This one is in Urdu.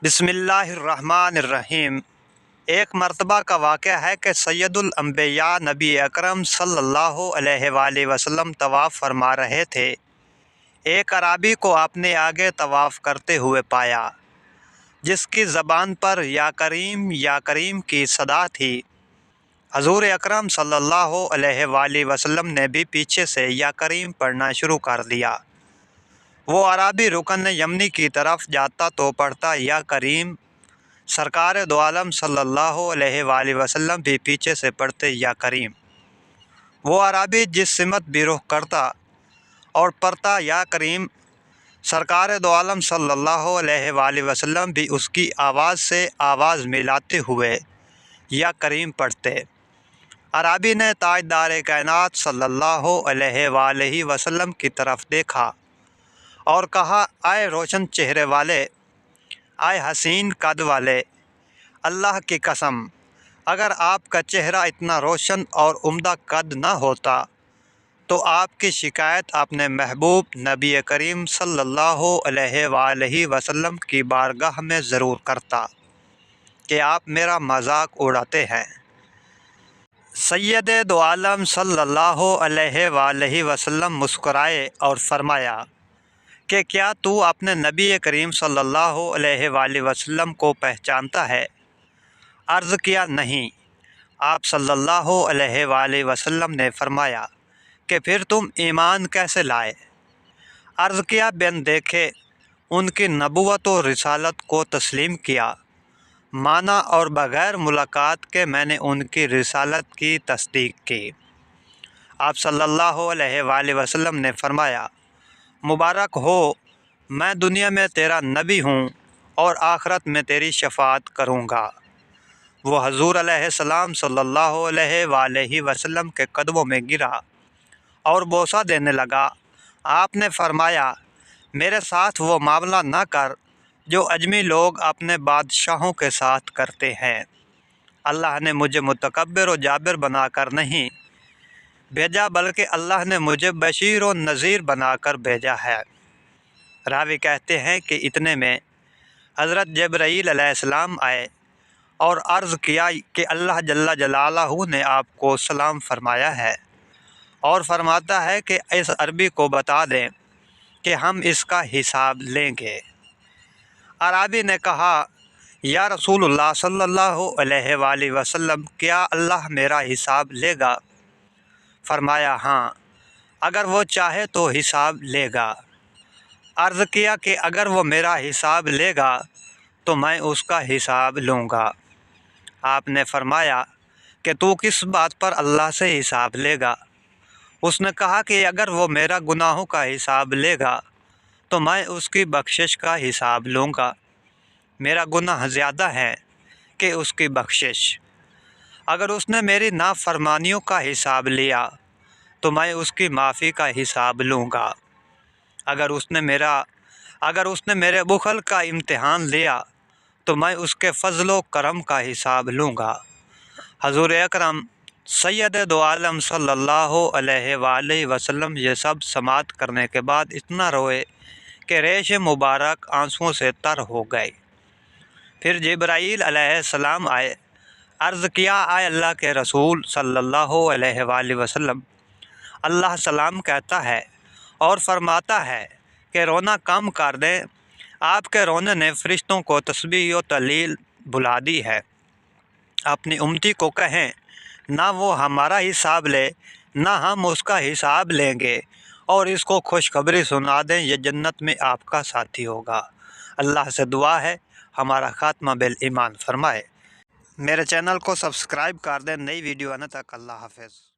بسم اللہ الرحمن الرحیم۔ ایک مرتبہ کا واقعہ ہے کہ سید الانبیاء نبی اکرم صلی اللہ علیہ وآلہ وسلم طواف فرما رہے تھے۔ ایک اعرابی کو آپ نے آگے طواف کرتے ہوئے پایا، جس کی زبان پر یا کریم کی صدا تھی۔ حضور اکرم صلی اللہ علیہ وآلہ وسلم نے بھی پیچھے سے یا کریم پڑھنا شروع کر دیا۔ وہ اعرابی رکن یمنی کی طرف جاتا تو پڑھتا یا کریم۔ سرکار دو عالم صلی اللہ علیہ وآلہ وسلم بھی پیچھے سے پڑھتے یا کریم۔ وہ اعرابی جس سمت بھی رخ کرتا اور پڑھتا یا کریم، سرکار دو عالم صلی اللہ علیہ وآلہ وسلم بھی اس کی آواز سے آواز ملاتے ہوئے یا کریم پڑھتے۔ اعرابی نے تاجدار کائنات صلی اللہ علیہ وآلہ وسلم کی طرف دیکھا اور کہا، اے روشن چہرے والے، اے حسین قد والے، اللہ کی قسم، اگر آپ کا چہرہ اتنا روشن اور عمدہ قد نہ ہوتا تو آپ کی شکایت اپنے محبوب نبی کریم صلی اللہ علیہ وآلہ وسلم کی بارگاہ میں ضرور کرتا کہ آپ میرا مذاق اڑاتے ہیں۔ سید دو عالم صلی اللہ علیہ وآلہ وسلم مسکرائے اور فرمایا کہ کیا تو اپنے نبی کریم صلی اللہ علیہ وآلہ وسلم کو پہچانتا ہے؟ عرض کیا، نہیں۔ آپ صلی اللہ علیہ وآلہ وسلم نے فرمایا کہ پھر تم ایمان کیسے لائے؟ عرض کیا، بن دیکھے ان کی نبوت و رسالت کو تسلیم کیا، مانا اور بغیر ملاقات کے میں نے ان کی رسالت کی تصدیق کی۔ آپ صلی اللہ علیہ وآلہ وسلم نے فرمایا، مبارک ہو، میں دنیا میں تیرا نبی ہوں اور آخرت میں تیری شفاعت کروں گا۔ وہ حضور علیہ السلام صلی اللہ علیہ وآلہ وسلم کے قدموں میں گرا اور بوسہ دینے لگا۔ آپ نے فرمایا، میرے ساتھ وہ معاملہ نہ کر جو اجمی لوگ اپنے بادشاہوں کے ساتھ کرتے ہیں۔ اللہ نے مجھے متکبر و جابر بنا کر نہیں بھیجا، بلکہ اللہ نے مجھے بشیر و نذیر بنا کر بھیجا ہے۔ راوی کہتے ہیں کہ اتنے میں حضرت جبرائیل علیہ السلام آئے اور عرض کیا کہ اللہ جل جلالہ نے آپ کو سلام فرمایا ہے اور فرماتا ہے کہ اس عربی کو بتا دیں کہ ہم اس کا حساب لیں گے۔ اعرابی نے کہا، یا رسول اللہ صلی اللہ علیہ وآلہ وسلم، کیا اللہ میرا حساب لے گا؟ فرمایا، ہاں، اگر وہ چاہے تو حساب لے گا۔ عرض کیا کہ اگر وہ میرا حساب لے گا تو میں اس کا حساب لوں گا۔ آپ نے فرمایا کہ تو کس بات پر اللہ سے حساب لے گا؟ اس نے کہا کہ اگر وہ میرا گناہوں کا حساب لے گا تو میں اس کی بخشش کا حساب لوں گا۔ میرا گناہ زیادہ ہے کہ اس کی بخشش۔ اگر اس نے میری نافرمانیوں کا حساب لیا تو میں اس کی معافی کا حساب لوں گا۔ اگر اس نے میرے بخل کا امتحان لیا تو میں اس کے فضل و کرم کا حساب لوں گا۔ حضور اکرم سید دو عالم صلی اللہ علیہ وآلہ وسلم یہ سب سماعت کرنے کے بعد اتنا روئے کہ ریش مبارک آنسوؤں سے تر ہو گئی۔ پھر جبرائیل علیہ السلام آئے، عرض کیا، اے اللہ کے رسول صلی اللہ علیہ وآلہ وسلم، اللہ سلام کہتا ہے اور فرماتا ہے کہ رونا کم کر دیں۔ آپ کے رونے نے فرشتوں کو تسبیح و تہلیل بلا دی ہے۔ اپنی امتی کو کہیں، نہ وہ ہمارا حساب لے نہ ہم اس کا حساب لیں گے، اور اس کو خوشخبری سنا دیں، یہ جنت میں آپ کا ساتھی ہوگا۔ اللہ سے دعا ہے ہمارا خاتمہ بالایمان فرمائے۔ میرے چینل کو سبسکرائب کر دیں۔ نئی ویڈیو آنے تک اللہ حافظ۔